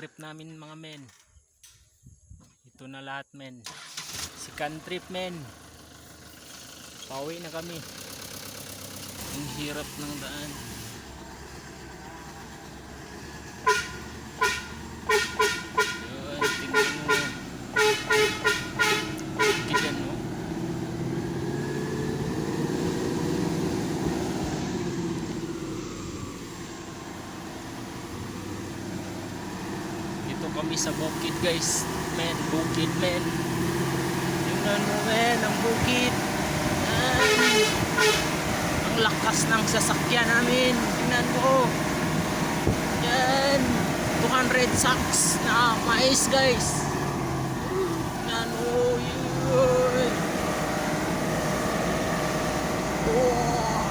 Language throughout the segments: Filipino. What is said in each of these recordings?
Trip namin mga men. Ito na lahat men. Second trip men. Pauwi na kami. Ang hirap ng daan. Yun, tingnan mo. Gigan mo. Dito kami sa bukid guys. Men, bukid men. Tingnan mo men, ang bukid. Ang lakas ng sasakyan namin. Tingnan mo. Yan. 200 sacks na mais guys. Tingnan mo. Yun. Oh.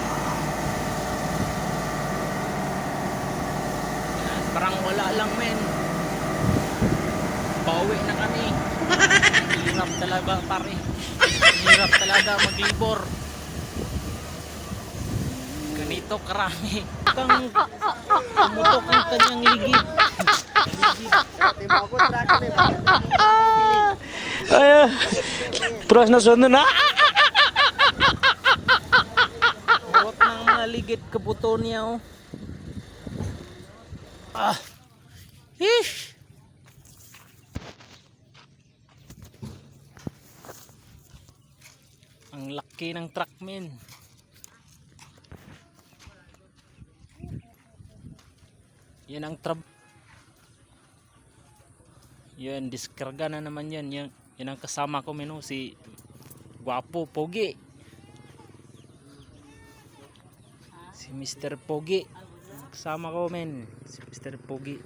Yan. Parang wala lang men. Pauwi na kami. Hirap talaga pare. Hirap talaga maglibor. Ganito karami. Kang pumutok ang kanyang ligid. Ay, pros na sunod na. Buot ng mga ligid kabuto niya oh. Hish. Ang laki ng truck men. Yan ang yan, diskarga na naman yan. Yan ang kasama ko men, si Guapo Pogi. Si Mr. Pogi. Kasama ko men, si Mr. Pogi.